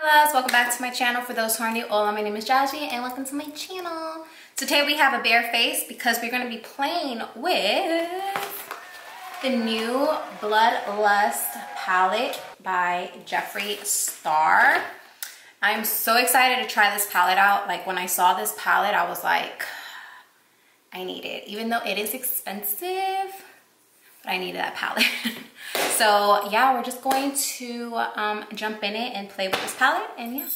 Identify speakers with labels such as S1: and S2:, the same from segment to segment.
S1: loves, welcome back to my channel. For those who are new, hola, my name is Jaclyn and welcome to my channel. Today we have a bare face because we're going to be playing with the new Bloodlust palette by Jeffree Star. I'm so excited to try this palette out. Like when I saw this palette, I was like, I need it. Even though it is expensive, but I needed that palette. So yeah, we're just going to jump in it and play with this palette, and yeah.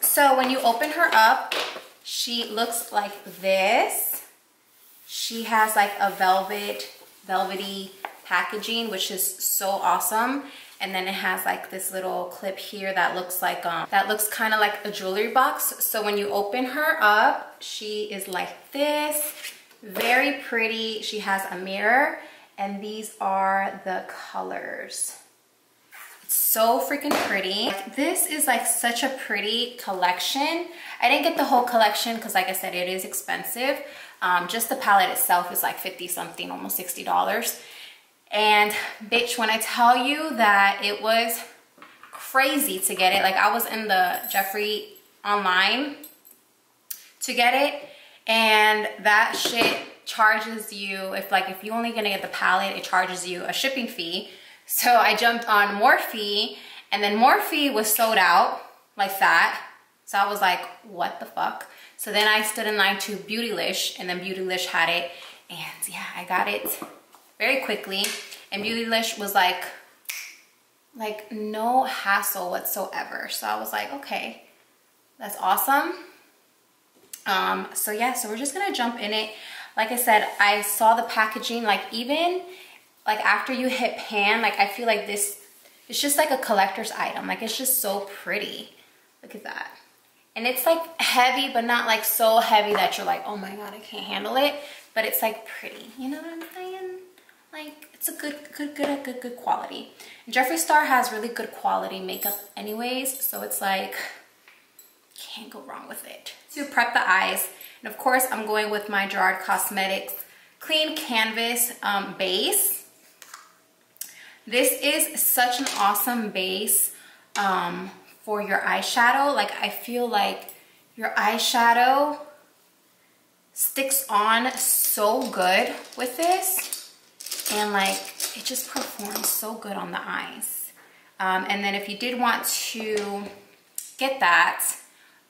S1: So when you open her up, she looks like this. She has like a velvety packaging, which is so awesome. And then it has like this little clip here that looks like that looks kind of like a jewelry box. So when you open her up, she is like this, very pretty. She has a mirror, and these are the colors. It's so freaking pretty. Like, this is like such a pretty collection. I didn't get the whole collection because, like I said, it is expensive. Just the palette itself is like 50 something, almost $60. And bitch, when I tell you that it was crazy to get it, like I was in the Jeffree online to get it, and that shit charges you, if you only gonna get the palette, it charges you a shipping fee. So I jumped on Morphe, and then Morphe was sold out like that. So I was like, what the fuck? So then I stood in line to Beautylish, and then Beautylish had it, and yeah, I got it very quickly. And Beautylish was like no hassle whatsoever. So I was like, okay, that's awesome. So yeah, so we're just gonna jump in it. Like I said, I saw the packaging, like even like after you hit pan, like I feel like this, it's just like a collector's item. Like it's just so pretty. Look at that. And it's like heavy, but not like so heavy that you're like, oh my God, I can't handle it. But it's like pretty, you know what I'm saying? Like it's a good quality. And Jeffree Star has really good quality makeup anyways, so it's like can't go wrong with it. To prep the eyes, and of course I'm going with my Gerard Cosmetics Clean Canvas base. This is such an awesome base for your eyeshadow. Like I feel like your eyeshadow sticks on so good with this. And like, it just performs so good on the eyes. And then if you did want to get that,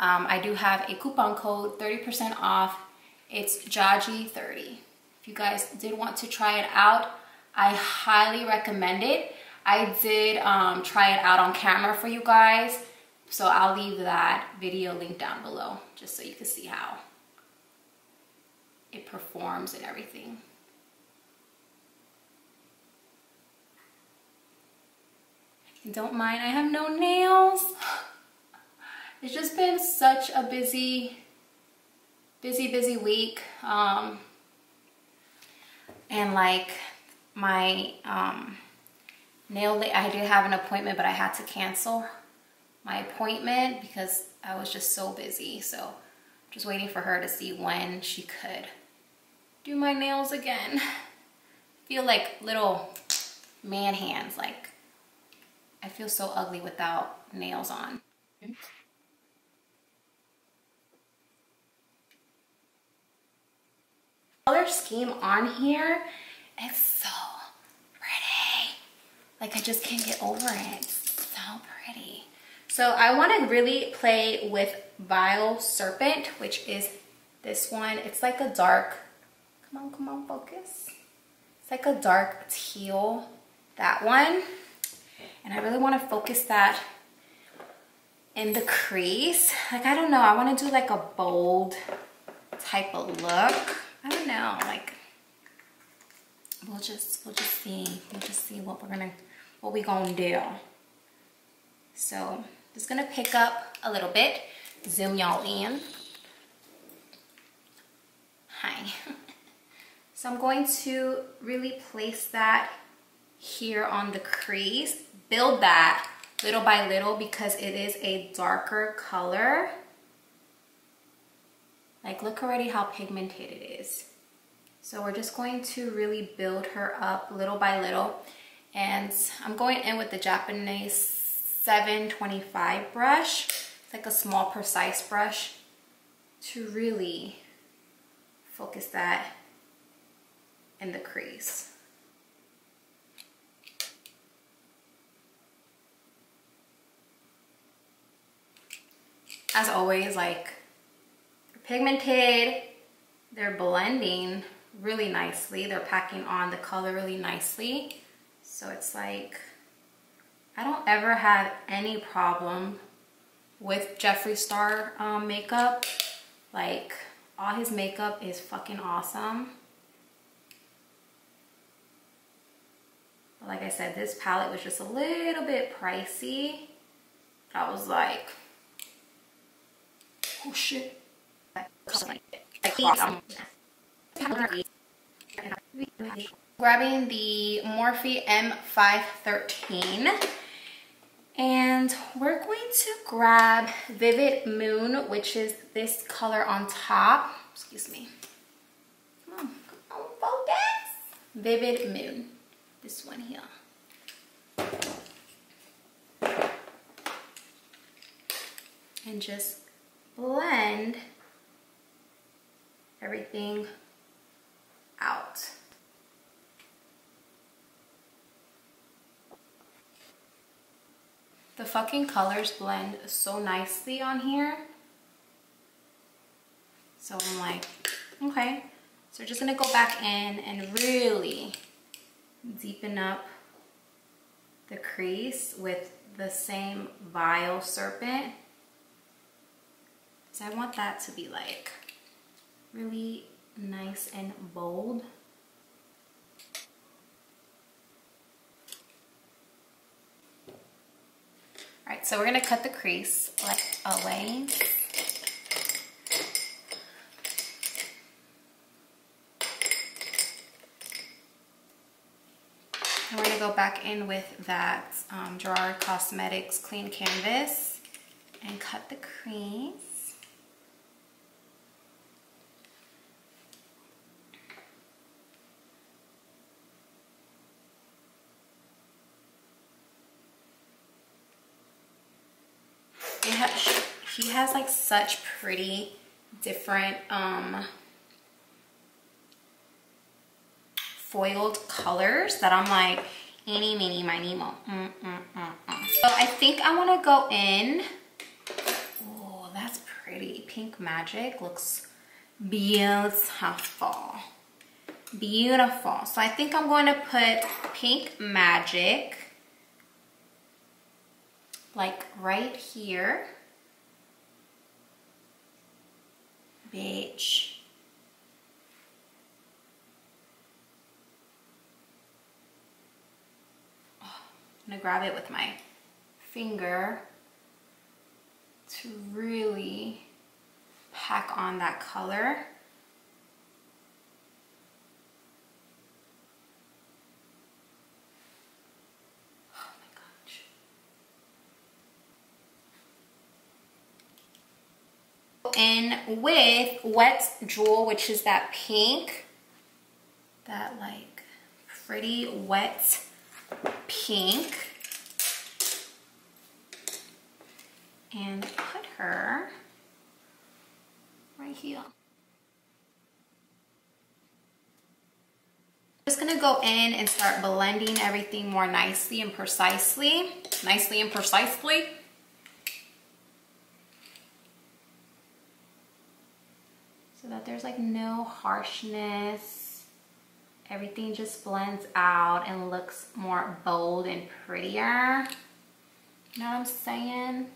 S1: I do have a coupon code, 30% off. It's Jaji30. If you guys did want to try it out, I highly recommend it. I did try it out on camera for you guys. So I'll leave that video link down below, just so you can see how it performs and everything. Don't mind, I have no nails. It's just been such a busy week. And like my nail, I did have an appointment, but I had to cancel my appointment because I was just so busy. So just waiting for her to see when she could do my nails again. I feel like little man hands, like I feel so ugly without nails on. Color scheme on here, it's so pretty. Like I just can't get over it. It's so pretty. So I want to really play with Vile Serpent, which is this one. It's like a dark, come on, focus. It's like a dark teal, that one. And I really want to focus that in the crease. Like, I don't know. I want to do like a bold type of look. I don't know. Like, we'll just see. We'll just see what we gonna do. So, just gonna pick up a little bit. Zoom y'all in. Hi. So I'm going to really place that here on the crease. Build that little by little because it is a darker color. Like, look already how pigmented it is. So we're just going to really build her up little by little. And I'm going in with the Japanese 725 brush. It's like a small, precise brush to really focus that in the crease. As always, like, pigmented, they're blending really nicely. They're packing on the color really nicely. So it's like, I don't ever have any problem with Jeffree Star makeup. Like, all his makeup is fucking awesome. But like I said, this palette was just a little bit pricey. I was like, oh shit. Grabbing the Morphe M513, and we're going to grab Vivid Moon, which is this color on top. Excuse me. Come on, focus. Vivid Moon, this one here. And just blend everything out. The fucking colors blend so nicely on here. So I'm like, okay. So we're just gonna go back in and really deepen up the crease with the same Vile Serpent. So I want that to be like really nice and bold. All right, so we're gonna cut the crease like always. And we're gonna go back in with that Gerard Cosmetics clean canvas and cut the crease. He has like such pretty different foiled colors that I'm like, eeny, meeny, miny, mo. So I think I want to go in. Oh, that's pretty. Pink Magic looks beautiful. Beautiful. So I think I'm going to put Pink Magic like right here. Bitch. Oh, I'm gonna grab it with my finger to really pack on that color. In with Wet Jewel, which is that pink, that like pretty wet pink, and put her right here. I'm just gonna go in and start blending everything more nicely and precisely. So that there's like no harshness. Everything just blends out and looks more bold and prettier. You know what I'm saying?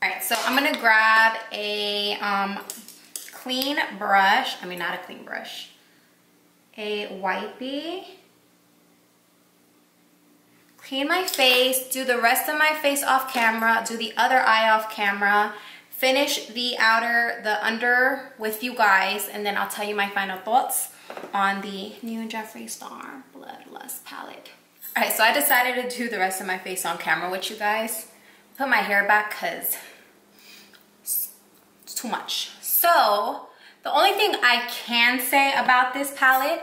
S1: Alright, so I'm gonna grab a clean brush. I mean, not a clean brush, a wipey. clean my face, do the rest of my face off camera, do the other eye off camera, finish the under with you guys, and then I'll tell you my final thoughts on the new Jeffree Star Bloodlust palette. All right, so I decided to do the rest of my face on camera with you guys. Put my hair back because it's too much. So the only thing I can say about this palette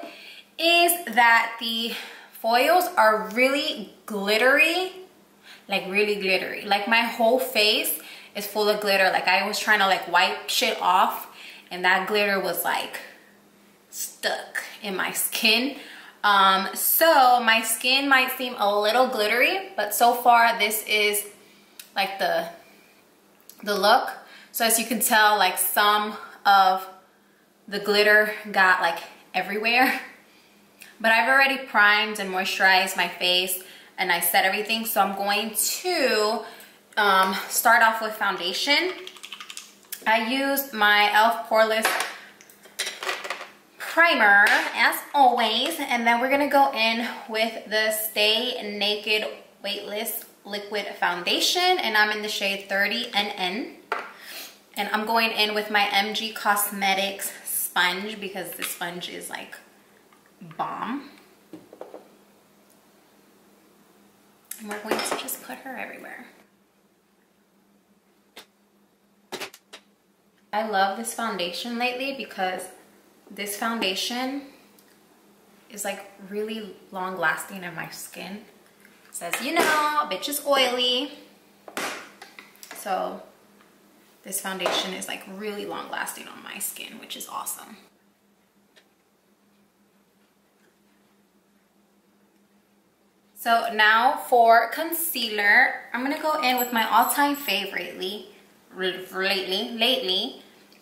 S1: is that the foils are really glittery, like really glittery. Like my whole face is full of glitter. Like I was trying to like wipe shit off and that glitter was like stuck in my skin. So my skin might seem a little glittery, but so far this is like the look. So as you can tell, like some of the glitter got like everywhere. But I've already primed and moisturized my face and I set everything. So I'm going to start off with foundation. I used my e.l.f. poreless primer as always, and then we're gonna go in with the Stay Naked Weightless Liquid Foundation, and I'm in the shade 30NN. And I'm going in with my MG Cosmetics sponge because this sponge is like bomb. And we're going to just put her everywhere. I love this foundation lately because this foundation is like really long lasting in my skin. It says, you know, a bitch is oily. So this foundation is like really long lasting on my skin, which is awesome. So now for concealer, I'm gonna go in with my all-time favorite lately,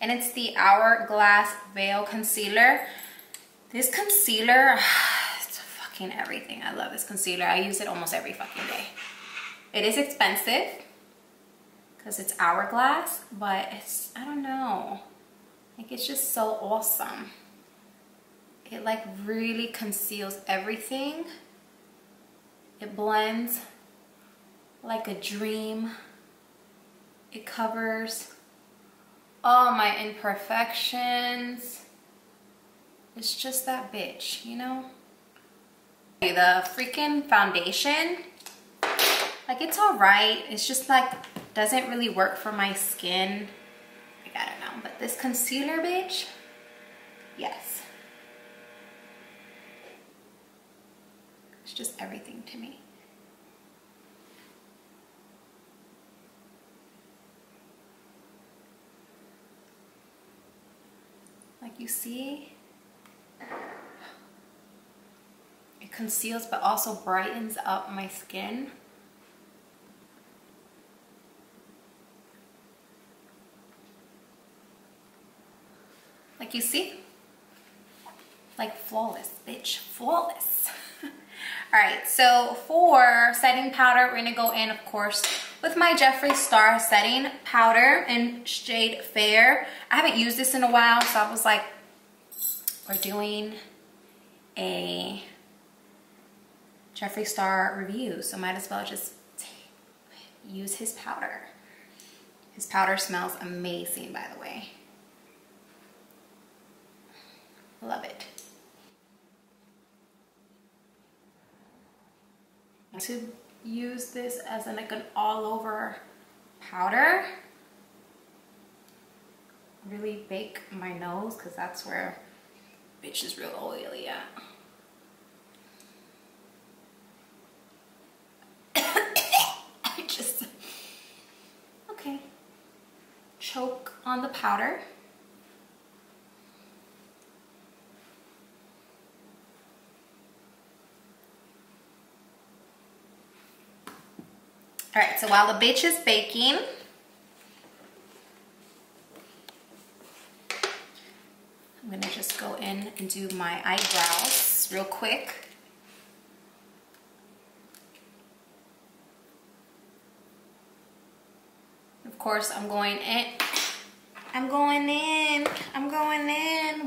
S1: and it's the Hourglass Veil Concealer. This concealer, it's fucking everything. I love this concealer. I use it almost every fucking day. It is expensive because it's Hourglass, but it's, I don't know, like it's just so awesome. It like really conceals everything. It blends like a dream. It covers all my imperfections. It's just that bitch, you know? The freaking foundation, like it's all right. It's just like, doesn't really work for my skin. Like, I don't know, but this concealer, bitch, yes. It's just everything to me. Like you see, it conceals but also brightens up my skin. Like you see, like flawless, bitch, flawless. All right, so for setting powder, we're gonna go in, of course, with my Jeffree Star setting powder in shade Fair. I haven't used this in a while, so I was like, we're doing a Jeffree Star review, so might as well just use his powder. His powder smells amazing, by the way. Love it. To use this as like an all-over powder, really bake my nose because that's where bitch is real oily at. I just, okay, choke on the powder. All right, so while the bitch is baking, I'm gonna just go in and do my eyebrows real quick. Of course, I'm going in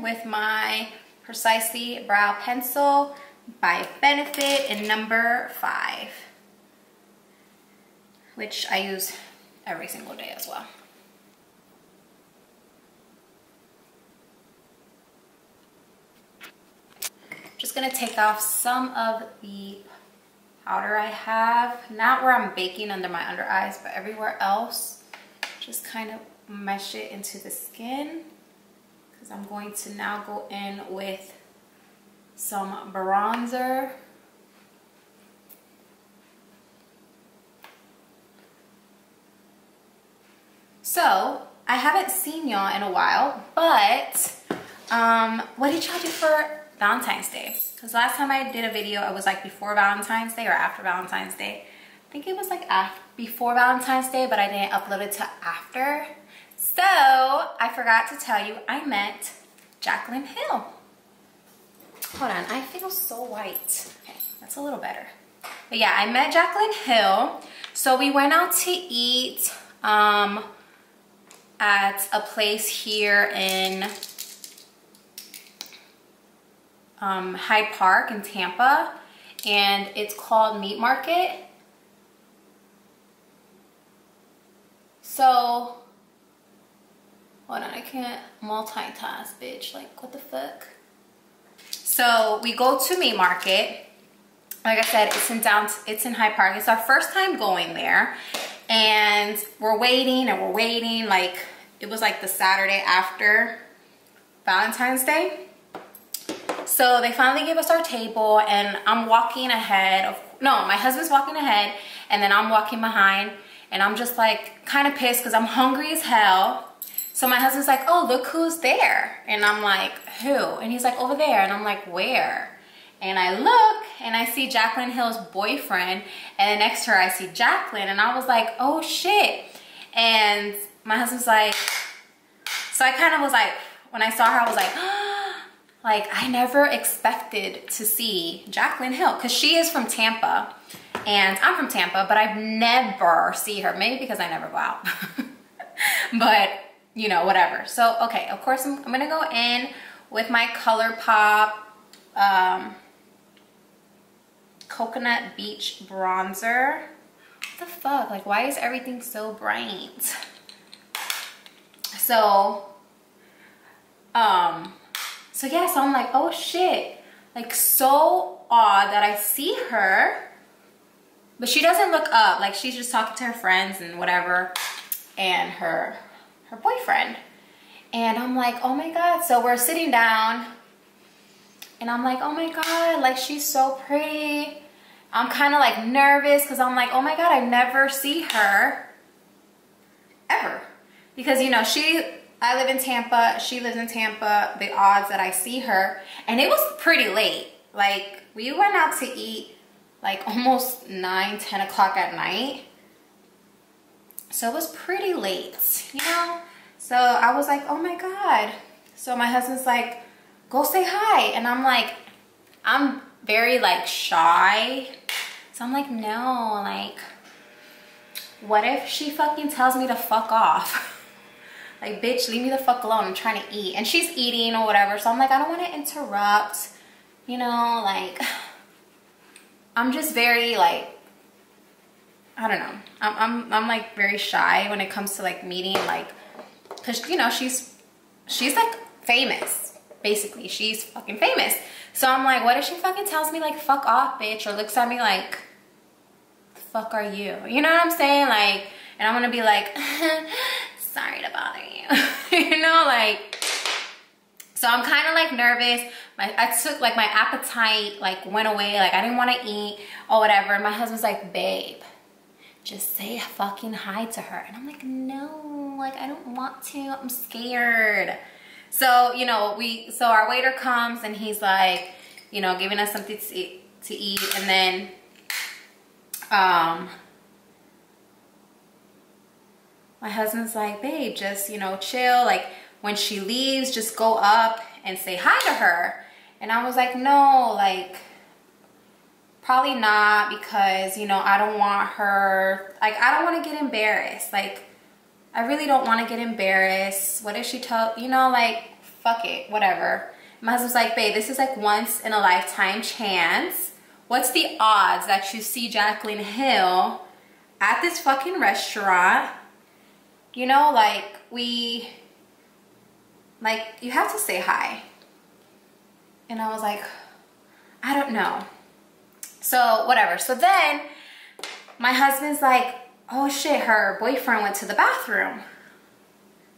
S1: with my Precisely Brow Pencil by Benefit in number 5. which I use every single day as well. Just gonna take off some of the powder I have, not where I'm baking under my under eyes, but everywhere else. Just kind of mesh it into the skin, because I'm going to now go in with some bronzer. So I haven't seen y'all in a while, but what did y'all do for Valentine's Day? Because last time I did a video, it was like before Valentine's Day or after Valentine's Day. I think it was like before Valentine's Day, but I didn't upload it to after. So I forgot to tell you, I met Jaclyn Hill. Hold on, I feel so white. Okay, that's a little better. But yeah, I met Jaclyn Hill. So we went out to eat at a place here in Hyde Park in Tampa, and it's called Meat Market. So, hold on, I can't multitask, bitch. Like, what the fuck? So we go to Meat Market. Like I said, it's in Hyde Park. It's our first time going there, and we're waiting and we're waiting. Like, it was like the Saturday after Valentine's Day. So they finally gave us our table, and I'm walking ahead of, no, my husband's walking ahead, and then I'm walking behind, and I'm just like kind of pissed because I'm hungry as hell. So my husband's like, oh, look who's there. And I'm like, who? And he's like, over there. And I'm like, where? And I look and I see Jaclyn Hill's boyfriend, and then next to her I see Jaclyn, and I was like, oh shit. And my husband's like, so I kind of was like, when I saw her, I was like, like, I never expected to see Jaclyn Hill, because she is from Tampa and I'm from Tampa, but I've never see her, maybe because I never go out. But you know, whatever. So okay, of course I'm gonna go in with my Colourpop Coconut Beach Bronzer. What the fuck? Like, why is everything so bright? So so yeah, so I'm like, oh shit. Like, so odd that I see her, but she doesn't look up. Like, she's just talking to her friends and whatever, and her boyfriend. And I'm like, oh my God. So we're sitting down, and I'm like, oh my God, like, she's so pretty. I'm kind of like nervous because I'm like, oh my God, I never see her ever. Because, you know, I live in Tampa, she lives in Tampa, the odds that I see her. And it was pretty late. Like, we went out to eat like almost 9, 10 o'clock at night. So it was pretty late, you know? So I was like, oh my God. So my husband's like, go say hi. And I'm like, I'm very like shy. So I'm like, no, like, what if she fucking tells me to fuck off? Like, bitch, leave me the fuck alone. I'm trying to eat. And she's eating or whatever. So I'm like, I don't want to interrupt. You know, like, I'm just very like, I don't know. I'm like very shy when it comes to like meeting, like, cause you know, she's like famous. Basically, she's fucking famous. So I'm like, what if she fucking tells me like, fuck off, bitch, or looks at me like, the fuck are you? You know what I'm saying? Like, and I'm gonna be like, sorry to bother you. You know, like, so I'm kind of like nervous. I took like my appetite like went away. Like, I didn't want to eat or whatever. And my husband's like, babe, just say fucking hi to her. And I'm like, no, like, I don't want to. I'm scared. So, you know, so our waiter comes and he's like, you know, giving us something to eat. And then, my husband's like, babe, just, you know, chill. Like, when she leaves, just go up and say hi to her. And I was like, no, like, probably not, because, you know, I don't want her, like, I don't want to get embarrassed. Like, I really don't want to get embarrassed. What if she you know, like, fuck it, whatever. My husband's like, babe, this is like once in a lifetime chance. What's the odds that you see Jaclyn Hill at this fucking restaurant. You know, like you have to say hi. And I was like, I don't know. So whatever. So then my husband's like, oh shit, her boyfriend went to the bathroom.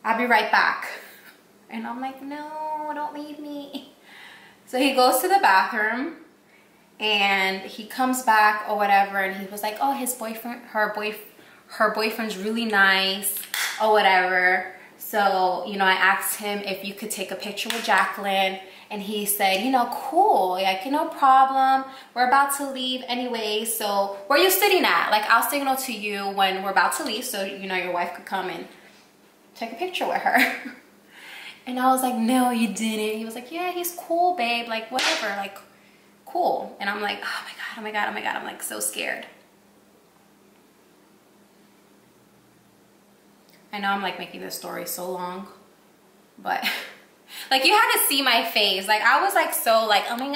S1: I'll be right back. And I'm like, no, don't leave me. So he goes to the bathroom and he comes back or whatever, and he was like, oh, his boyfriend, her boyfriend's really nice or whatever. So, you know, I asked him if you could take a picture with Jaclyn, and he said, you know, cool, like, no problem. We're about to leave anyway, so where are you sitting at? Like, I'll signal to you when we're about to leave so, you know, your wife could come and take a picture with her. And I was like, no, you didn't. He was like, yeah, he's cool, babe, like, whatever, like, cool. And I'm like, oh my God, oh my God, oh my God. I'm like so scared. I know I'm like making this story so long, but like you had to see my face. Like I was like so like, oh my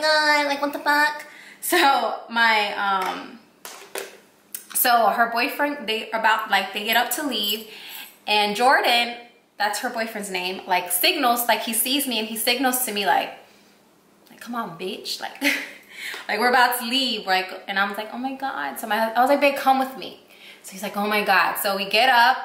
S1: God, like what the fuck? So my so her boyfriend, they get up to leave, and Jordan, that's her boyfriend's name, like signals, like he sees me and he signals to me like come on, bitch, like like we're about to leave, like, and I was like, oh my God. So I was like, babe, come with me. So he's like, oh my God. So we get up,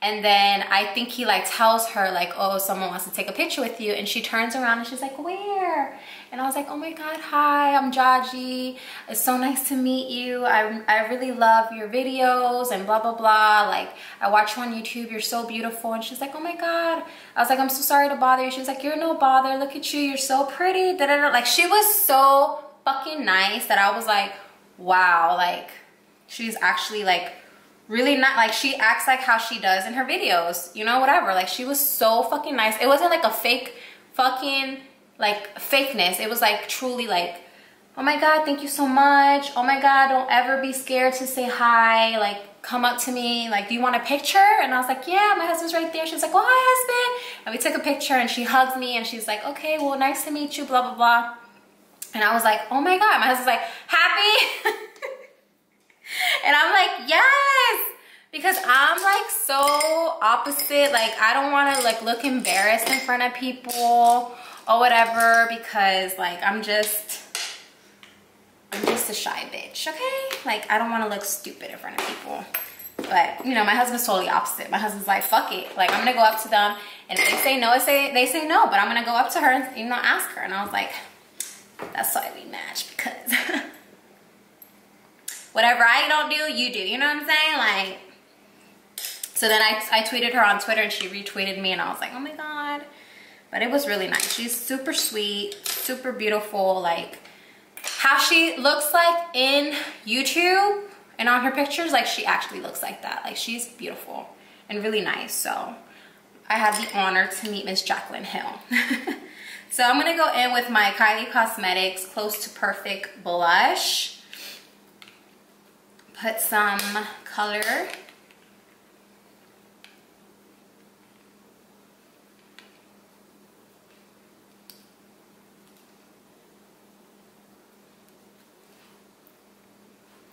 S1: and then I think he like tells her like, oh, someone wants to take a picture with you. And she turns around and she's like, where? And I was like, oh my God, hi, I'm Jaji. It's so nice to meet you. I really love your videos and blah, blah, blah. Like, I watch you on YouTube. You're so beautiful. And she's like, oh my God. I was like, I'm so sorry to bother you. She was like, you're no bother. Look at you. You're so pretty. Da, da, da. Like, she was so fucking nice that I was like, wow. Like, she's actually like, really not, like she acts like how she does in her videos, you know, whatever. Like she was so fucking nice. It wasn't like a fake fucking like fakeness. It was like truly like, oh my God, thank you so much. Oh my God, don't ever be scared to say hi. Like come up to me, like, do you want a picture? And I was like, yeah, my husband's right there. She's like, oh, hi husband. And we took a picture, and she hugs me and she's like, okay, well, nice to meet you, blah, blah, blah. And I was like, oh my God. My husband's like, happy? And I'm like, yes, because I'm like so opposite. Like I don't want to like look embarrassed in front of people or whatever, because like I'm just a shy bitch, okay? Like I don't want to look stupid in front of people. But you know, my husband's totally opposite. My husband's like, fuck it, like I'm gonna go up to them, and if they say no, they say no, but I'm gonna go up to her and, you know, ask her. And I was like, that's why we match, because whatever I don't do, you do. You know what I'm saying? Like, so then I tweeted her on Twitter, and she retweeted me, and I was like, oh my God. But it was really nice. She's super sweet, super beautiful. Like how she looks like in YouTube and on her pictures, like she actually looks like that. Like she's beautiful and really nice. So I had the honor to meet Miss Jaclyn Hill. So I'm gonna go in with my Kylie Cosmetics Close to Perfect blush. Put some color.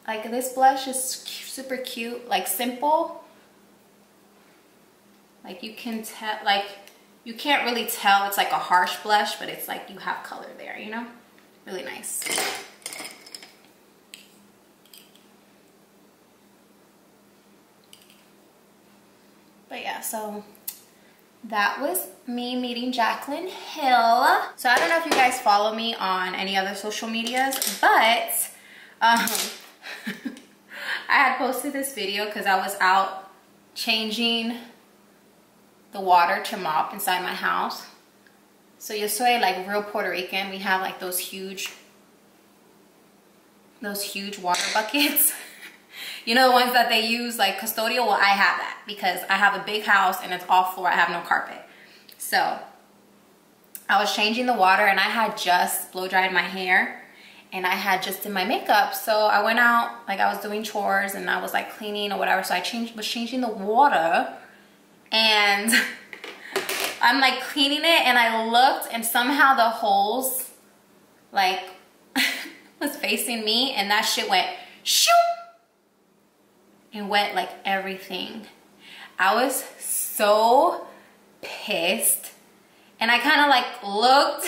S1: Like this blush is super cute, like simple. Like you can tell, like you can't really tell it's like a harsh blush, but it's like you have color there, you know? Really nice. But yeah, so that was me meeting Jaclyn Hill. So I don't know if you guys follow me on any other social medias, but I had posted this video because I was out changing the water to mop inside my house. So yo soy like real Puerto Rican. We have like those huge water buckets. You know, the ones that they use like custodial? Well, I have that because I have a big house and it's all floor. I have no carpet. So I was changing the water, and I had just blow dried my hair, and I had just did my makeup. So I went out, like I was doing chores and I was like cleaning or whatever. So I was changing the water, and I'm like cleaning it, and I looked, and somehow the holes like was facing me, and that shit went shoo. and wet like everything. I was so pissed, and I kind of like looked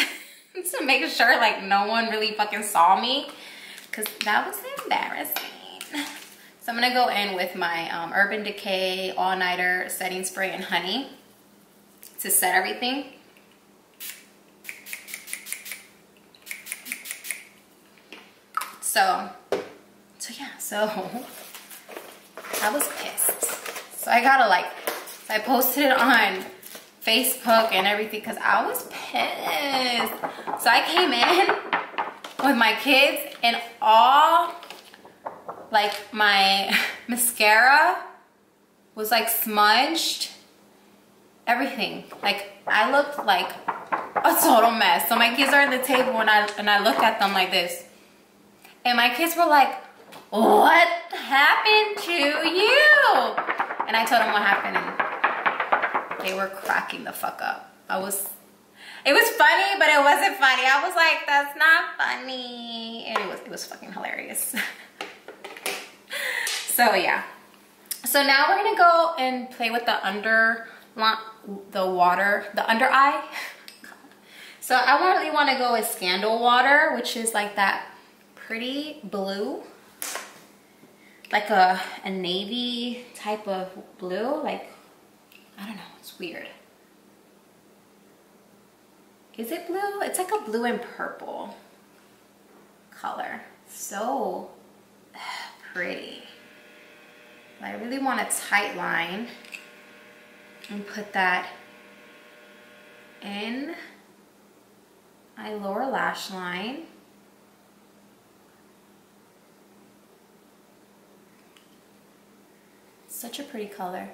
S1: to make sure like no one really fucking saw me, because that was embarrassing. So I'm gonna go in with my Urban Decay All Nighter Setting Spray and Honey to set everything. So yeah, so I was pissed. So I gotta like, so I posted it on Facebook and everything because I was pissed. So I came in with my kids and all like my mascara was like smudged, everything. Like I looked like a total mess. So my kids are at the table and I looked at them like this. And my kids were like, what happened to you? And I told them what happened, and they were cracking the fuck up. It was funny, but it wasn't funny. I was like, that's not funny. And it was fucking hilarious. So yeah. So now we're gonna go and play with the under eye. So I really wanna go with Scandal Water, which is like that pretty blue, like a navy type of blue. Like, I don't know, it's weird. Is it blue? It's like a blue and purple color. So pretty. I really want a tight line and put that in my lower lash line. Such a pretty color.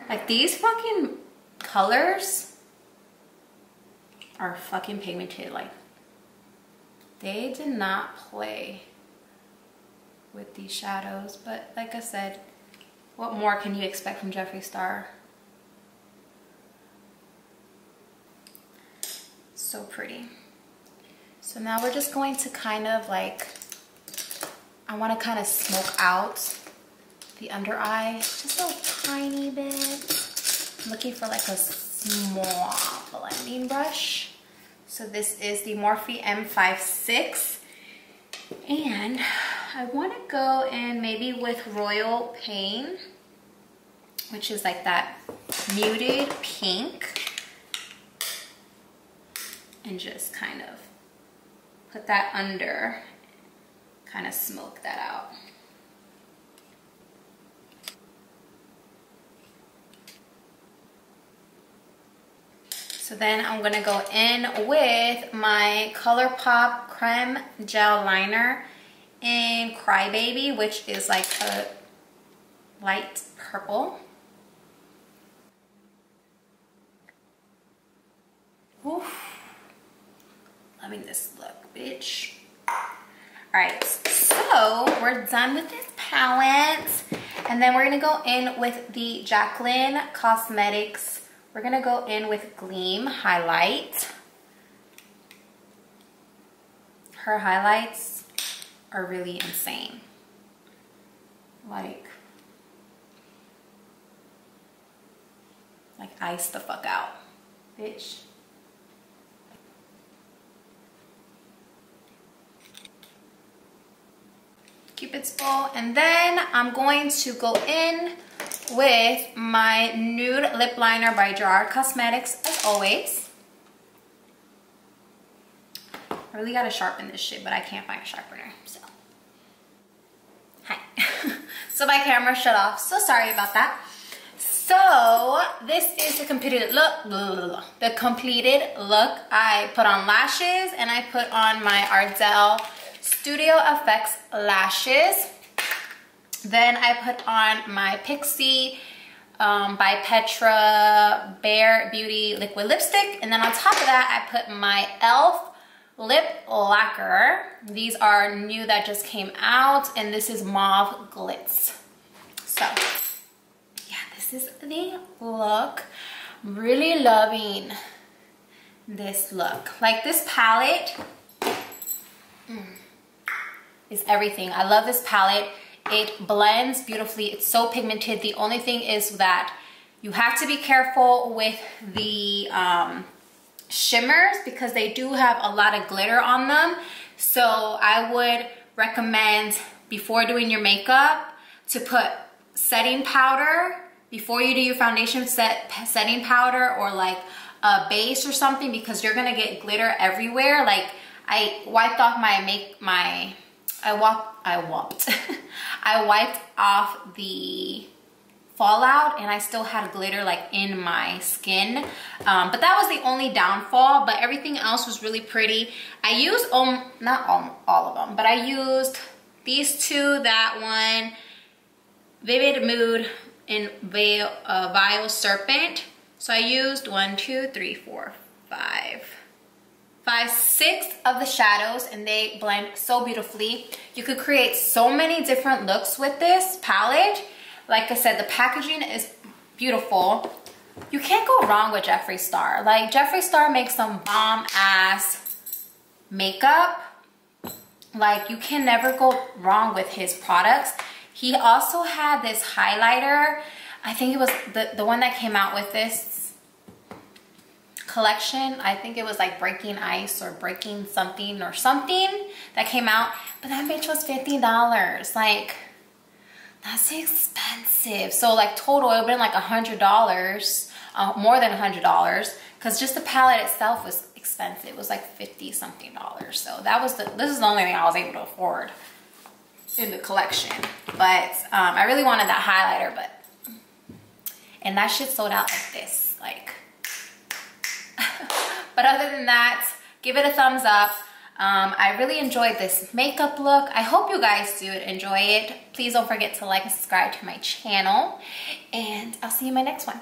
S1: Like these fucking colors are fucking pigmented. Like they did not play with these shadows, but like I said, what more can you expect from Jeffree Star? So pretty. So now we're just going to kind of like, I want to kind of smoke out the under eye just a tiny bit. I'm looking for like a small blending brush. So this is the Morphe M56, and I want to go in maybe with Royal Pain, which is like that muted pink, and just kind of put that under, kind of smoke that out. So then I'm gonna go in with my Colourpop Creme Gel Liner in Crybaby, which is like a light purple. Oof. Loving this look, bitch. Alright, so we're done with this palette. And then we're gonna go in with the Jaclyn Cosmetics. We're gonna go in with Gleam Highlight. Her highlights are really insane. Like ice the fuck out, bitch. Cupid's bow. And then I'm going to go in with my nude lip liner by Gerard Cosmetics, as always. I really gotta sharpen this shit, but I can't find a sharpener, so. Hi. So my camera shut off, so sorry about that. So this is the completed look. The completed look. I put on lashes and I put on my Ardell Studio Effects lashes. Then I put on my Pixi by Petra Bare Beauty liquid lipstick. And then on top of that, I put my e.l.f. lip lacquer. These are new that just came out, and this is mauve glitz. So yeah, this is the look. I'm really loving this look. Like this palette is everything. I love this palette. It blends beautifully. It's so pigmented. The only thing is that you have to be careful with the shimmers because they do have a lot of glitter on them. So I would recommend before doing your makeup to put setting powder before you do your foundation, setting powder or like a base or something, because you're gonna get glitter everywhere. Like I wiped off I wiped off the fallout and I still had glitter like in my skin, but that was the only downfall, but everything else was really pretty. I used not all of them, but I used these two, that one, Vivid Mood in Vile Serpent. So I used 1, 2, 3, 4, 5, 6 of the shadows, and they blend so beautifully. You could create so many different looks with this palette. Like I said, the packaging is beautiful. You can't go wrong with Jeffree Star. Like, Jeffree Star makes some bomb ass makeup. Like, you can never go wrong with his products. He also had this highlighter. I think it was the one that came out with this collection. I think it was like Breaking Ice or Breaking something or something that came out. But that bitch was $50. Like, that's expensive. So like total, it would have been like $100, more than $100, because just the palette itself was expensive. It was like 50 something dollars. So that was this is the only thing I was able to afford in the collection. But I really wanted that highlighter, and that shit sold out like this, like. But other than that, give it a thumbs up. I really enjoyed this makeup look. I hope you guys do enjoy it. Please don't forget to like and subscribe to my channel, and I'll see you in my next one.